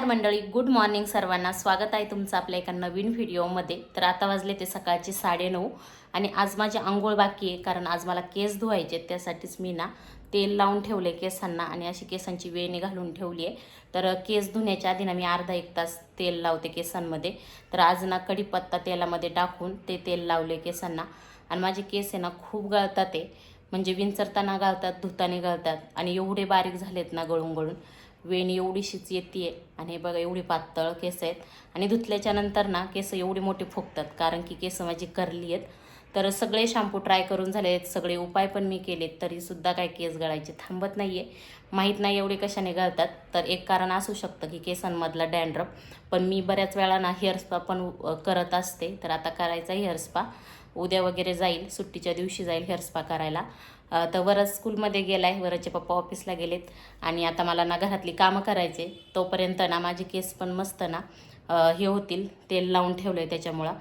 नमस्कार मंडळी, good morning सर्वांना. स्वागत आहे तुमचं आपल्या एका नवीन व्हिडिओमध्ये. तर आता वाजले ते सकाळचे 9:30 आणि आज माझी आंघोळ बाकी आहे, कारण आज मला केस धुवायचे. त्यासाठीच मी ना तेल लावून ठेवले केसांना आणि अशी केसांची वेणी घालून ठेवली आहे. तर केस धुण्याच्या आधी ना मी अर्धा एक तास तेल लावते केसांमध्ये. तर आज ना कढीपत्ता तेलामध्ये टाकून ते तेल लावले केसांना आणि माझे केस आहे ना खूप गळतात आहे, म्हणजे विंचरताना गळतात, धुताने गळतात आणि एवढे बारीक झालेत ना गळून गळून. वेणी एवढीशीच येते आणि हे बघा एवढी पातळ केस आहेत आणि धुतल्याच्या नंतर ना केस एवढी मोठी फुगतात, कारण की केस माझी करली आहेत. तर सगळे शॅम्पू ट्राय करून झाले आहेत, सगळे उपाय पण मी केलेत, तरीसुद्धा काय केस गळायचे थांबत नाही आहे. माहीत नाही एवढे कशाने गळतात. तर एक कारण असू शकतं की केसांमधला डॅन्ड्रफ. पण मी बऱ्याच वेळा ना हेअर स्पा पण करत असते. तर आता करायचा हेअर स्पा, उद्या वगैरे जाईल, सुट्टीच्या दिवशी जाईल हेअर स्पा करायला. तर वरच स्कूलमध्ये गेला आहे, वरचे पप्पा ऑफिसला गेलेत आणि आता मला ना घरातली कामं करायचे. तोपर्यंत ना माझे केस पण मस्त ना हे होतील, तेल लावून ठेवलं आहे त्याच्यामुळं.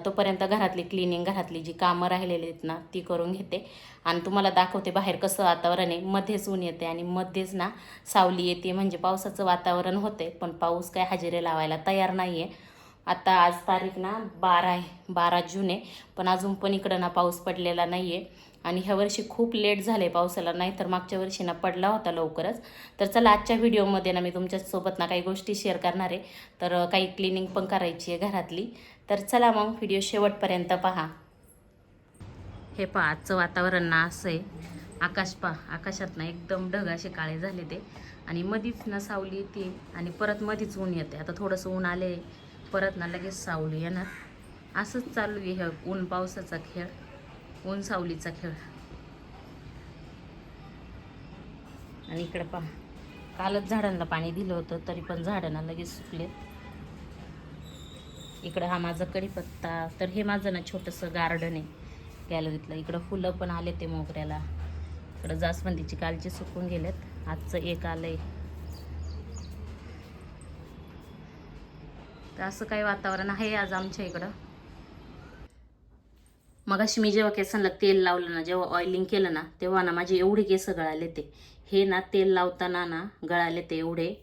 तोपर्यंत घरातली क्लिनिंग, घरातली जी कामं राहिलेली आहेत ना ती करून घेते आणि तुम्हाला दाखवते बाहेर कसं वातावरण आहे. मध्येच ऊन येते आणि मध्येच ना सावली येते, म्हणजे पावसाचं वातावरण होते, पण पाऊस काय हजेरी लावायला तयार नाही आहे. आता आज तारीख ना 12 आहे, 12 जून आहे, पण अजून पण इकडं ना पाऊस पडलेला नाही आहे. आणि ह्या वर्षी खूप लेट झाले पावसाला, नाही तर मागच्या वर्षी ना पडला होता लवकरच. तर चला आजच्या व्हिडिओमध्ये ना मी तुमच्यासोबत ना काही गोष्टी शेअर करणार आहे. तर काही क्लिनिंग पण करायची आहे घरातली. तर चला मग व्हिडिओ शेवटपर्यंत पहा. हे पहा आजचं वातावरण ना असं आहे. आकाश पहा, आकाशात ना एकदम ढग असे काळे झाले ते आणि मधीच ना सावली येते आणि परत मधीच ऊन येते. आता थोडंसं ऊन आले, परत ना लगेच सावली येणार. असंच चालू आहे हे ऊन पावसाचा खेळ, ऊन सावलीचा खेळ. आणि इकडे पहा, कालच झाडांना पाणी दिलं होतं तरी पण झाडांना लगेच सुकले. इकडं हा माझा कढीपत्ता. तर हे माझं ना छोटंसं गार्डन आहे गॅलरीतलं. इकडं फुलं पण आले ते मोगऱ्याला. इकडं जास्वंदीची कालची सुकून गेलेत, आजचं एक आलंय. तर असं काही वातावरण आहे आज आमच्या इकडं. मगाशी मी जेव्हा केसांना तेल लावलं ना, जेव्हा ऑइलिंग केलं ना, तेव्हा ना माझे एवढे केस गळाले ते. हे ना तेल लावताना ना गळाले ते एवढे,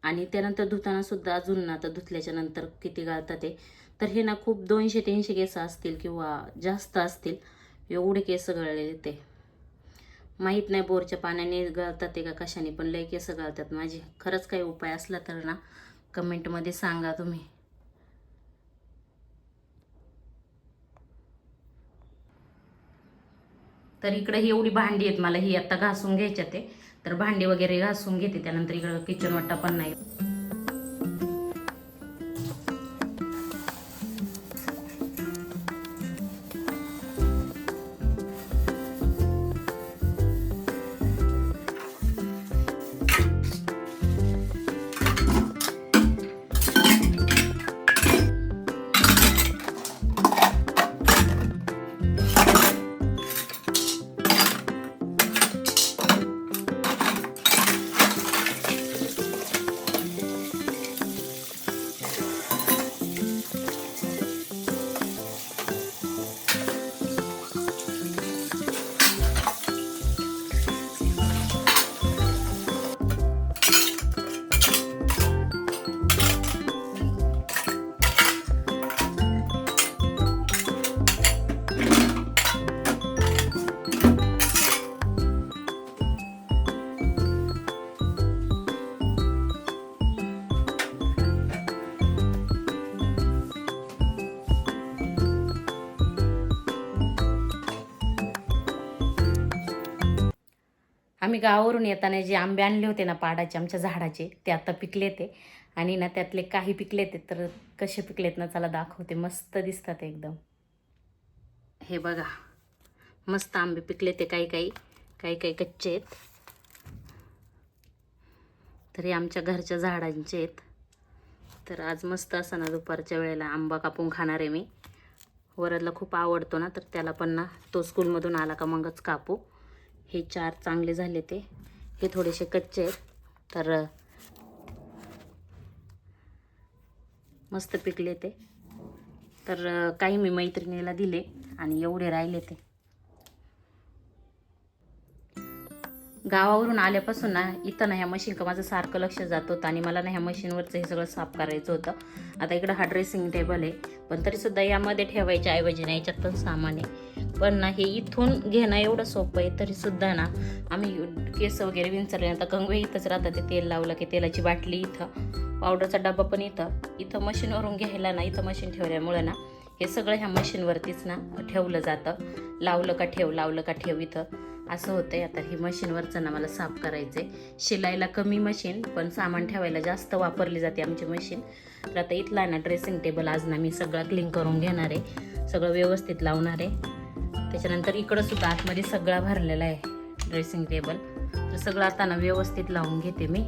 आणि त्यानंतर धुताना सुद्धा अजून ना, आता धुतल्याच्या नंतर किती गळतात ते. तर हे ना खूप 200-300 केस असतील किंवा जास्त असतील, एवढे केस गळलेले ते. माहीत नाही बोरच्या पाण्याने गळतात ते का कशाने, पण लई केस गळतात माझे. खरंच काही उपाय असला तर ना कमेंटमध्ये सांगा तुम्ही. तर इकडे ही एवढी भांडी आहेत, मला ही आता घासून घ्यायच्यात ते. तर भांडी वगैरे घासून घेते, त्यानंतर इकडं किचन वाटा पण नाही. आम्ही गावावरून येताना जे आंबे आणले होते ना पाडाचे, आमच्या झाडाचे, ते आता पिकले ते. आणि ना त्यातले काही पिकले ते, तर कसे पिकलेत ना चला दाखवते. मस्त दिसतात एकदम. हे बघा, मस्त आंबे पिकले ते. काही काही काही काही कच्चे आहेत. तर हे आमच्या घरच्या झाडांचे आहेत. तर आज मस्त असं ना दुपारच्या वेळेला आंबा कापून खाणार आहे मी. वरदला खूप आवडतो ना, तर त्याला पण ना तो स्कूलमधून आला का मगच कापू. हे 4 चांगले झाले ते, हे थोडेसे कच्चे आहेत. तर मस्त पिकले ते. तर काही मी मैत्रिणीला दिले आणि एवढे राहिले ते. गावावरून आल्यापासून ना इथं ना ह्या मशीनचं माझं सारखं लक्ष जात होतं आणि मला ना ह्या मशीनवरचं हे सगळं साफ करायचं होतं. आता इकडं हा ड्रेसिंग टेबल आहे, पण तरीसुद्धा यामध्ये ठेवायच्या ऐवजी ना याच्यात पण सामान आहे. पण ना हे इथून घेणं एवढं सोपं आहे, तरीसुद्धा ना आम्ही केस वगैरे विंचरले. आता कंगवे इथंच राहतात, ते तेल लावलं की तेलाची बाटली इथं, पावडरचा डबा पण इथं मशीनवरून घ्यायला ना इथं मशीन ठेवल्यामुळं ना हे सगळं ह्या मशीनवरतीच ना ठेवलं जातं. लावलं का ठेव इथं असं होतंय. आता ही मशीनवरचं ना मला साफ करायचं आहे. शिलाईला कमी मशीन, पण सामान ठेवायला जास्त वापरली जाते आमची मशीन. तर आता इथला ना ड्रेसिंग टेबल आज ना मी सगळं क्लीन करून घेणार आहे, सगळं व्यवस्थित लावणार आहे. त्याच्यानंतर इकडं सुद्धा आतमध्ये सगळा भरलेला आहे ड्रेसिंग टेबल, तर सगळं आता ना व्यवस्थित लावून घेते मी.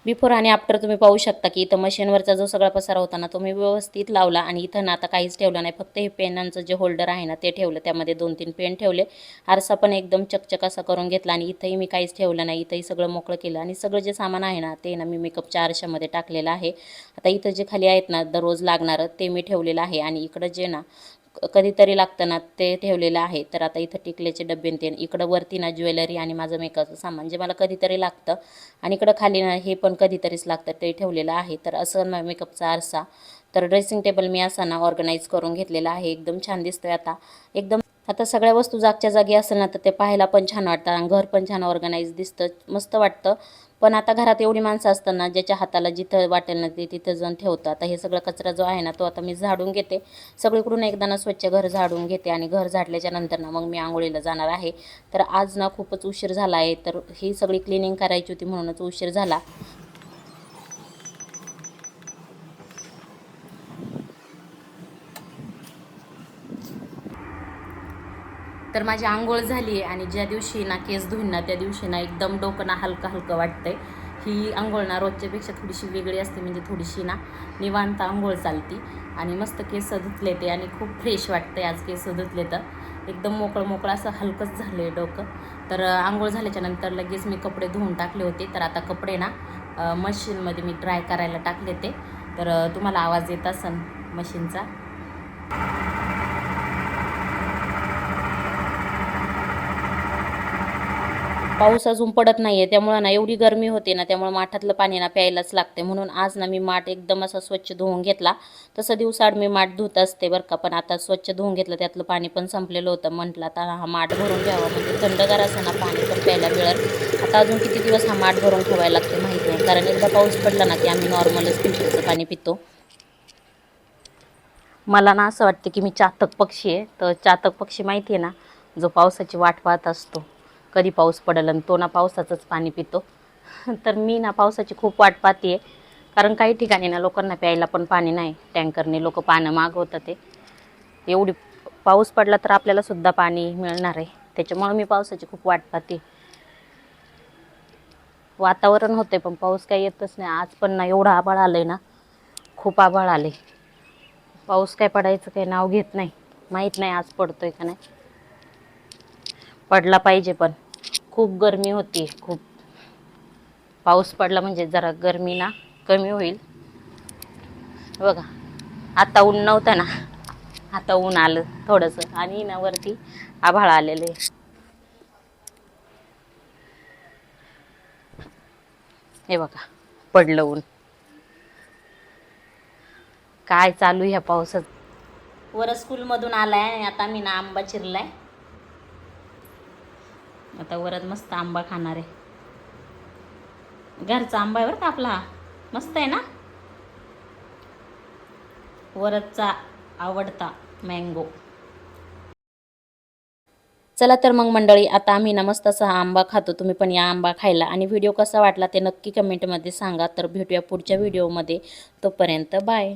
बिफोर आणि आफ्टर तुम्ही पाहू शकता की इथं मशीनवरचा जो सगळा पसारा होता ना तो मी व्यवस्थित लावला. आणि इथं ना आता काहीच ठेवलं नाही, फक्त हे पेनांचं जे होल्डर आहे ना ते ठेवलं, त्यामध्ये 2-3 पेन ठेवले. आरसा पण एकदम चकचक असा करून घेतला आणि इथंही मी काहीच ठेवलं नाही, इथंही सगळं मोकळं केलं. आणि सगळं जे सामान आहे ना ते ना मी मेकअपच्या आरशामध्ये टाकलेलं आहे. आता इथं जे खाली आहेत ना दररोज लागणारं ते मी ठेवलेलं आहे, आणि इकडं जे ना कधीतरी लागतं ना ते ठेवलेलं आहे. तर आता इथं टिकल्याचे डब्बे ते, इकडं वरती ना ज्वेलरी आणि माझं मेकअपचं सामान जे मला कधीतरी लागतं, आणि इकडं खाली ना हे पण कधीतरीच लागतं ते ठेवलेलं आहे. तर असं ना मेकअपचा आरसा. तर ड्रेसिंग टेबल मी असा ना ऑर्गनाईज करून घेतलेला आहे, एकदम छान दिसतोय आता एकदम. आता सगळ्या वस्तू जागच्या जागी असेल ना तर ते पाहायला पण छान वाटतं आणि घर पण छान ऑर्गनाईज दिसतं, मस्त वाटतं. पण आता घरात एवढी माणसं असताना ज्याच्या हाताला जिथं वाटेल ना ते तिथं जाऊन ठेवतं. आता हे सगळं कचरा जो आहे ना तो आता मी झाडून घेते, सगळीकडून एकदा ना स्वच्छ घर झाडून घेते. आणि घर झाडल्याच्या नंतर ना मग मी आंघोळीला जाणार आहे. तर आज ना खूपच उशीर झाला आहे, तर ही सगळी क्लिनिंग करायची होती म्हणूनच उशीर झाला. तर माझी आंघोळ झाली आहे, आणि ज्या दिवशी ना केस धुईन ना त्या दिवशी ना एकदम डोकं ना हलकं हलकं वाटतंय. ही आंघोळ ना रोजच्यापेक्षा थोडीशी वेगळी असते, म्हणजे थोडीशी ना निवांत आंघोळ चालती. आणि मस्त केस धुतले ते, आणि खूप फ्रेश वाटतंय आज केस धुतले तर. एकदम मोकळं असं हलकंच झालं आहे डोकं. तर आंघोळ झाल्याच्या नंतर लगेच मी कपडे धुवून टाकले होते. तर आता कपडे ना मशीनमध्ये मी ड्राय करायला टाकले ते. तर तुम्हाला आवाज येत असेल मशीनचा. पाऊस अजून पडत नाही आहे, त्यामुळं ना एवढी गरमी होते ना, त्यामुळे माठातलं पाणी ना प्यायलाच लागते. म्हणून आज ना मी माठ एकदम असा स्वच्छ धुवून घेतला. तसं दिवसाआड मी माठ धुत असते बरं का, पण आता स्वच्छ धुवून घेतलं, त्यातलं पाणी पण संपलेलं होतं. म्हटलं आता हा माठ भरून घ्यावा, म्हणजे थंडगार असं ना पाणी पण प्यायला मिळेल. आता अजून किती दिवस हा माठ भरून ठेवायला लागते माहिती आहे, कारण एकदा पाऊस पडला ना की आम्ही नॉर्मलच फिल्टरचं पाणी पितो. मला ना असं वाटतं की मी चातक पक्षी आहे. तर चातक पक्षी माहिती आहे ना, जो पावसाची वाट पाहत असतो, कधी पाऊस पडेल, आणि तो ना पावसाचंच पाणी पितो. तर मी ना पावसाची खूप वाट पाहते आहे, कारण काही ठिकाणी ना लोकांना प्यायला पण पाणी नाही, टँकरने लोक पाणी मागवतात. ते एवढी पाऊस पडला तर आपल्याला सुद्धा पाणी मिळणार आहे, त्याच्यामुळे मी पावसाची खूप वाट पाहते. वातावरण होते पण पाऊस काही येतच नाही. आज पण ना एवढं आभाळ आलंय ना, खूप आभाळ आले, पाऊस काय पडायचं काही नाव घेत नाही. माहीत नाही आज पडतोय का नाही. पडला पाहिजे पण खूप गरमी होती, खूप. पाऊस पडला म्हणजे जरा गरमी ना कमी होईल. बघा, आता ऊन नव्हतं ना, आता ऊन आलं थोडंसं आणि ना वरती आभाळ आलेले. हे बघा, पडलं ऊन. काय चालू ह्या पावसात. वर स्कूलमधून आलाय आणि आता मी ना आंबा चिरलाय. आता वरच मस्त आंबा खाणार आहे. घरचा आंबा आहे बरं का आपला, मस्त आहे ना. वरचा आवडता मँगो. चला तर मग मंडळी, आता आम्ही ना मस्त असा आंबा खातो. तुम्ही पण या आंबा खायला. आणि व्हिडिओ कसा वाटला ते नक्की कमेंटमध्ये सांगा. तर भेटूया पुढच्या व्हिडिओमध्ये. तोपर्यंत बाय.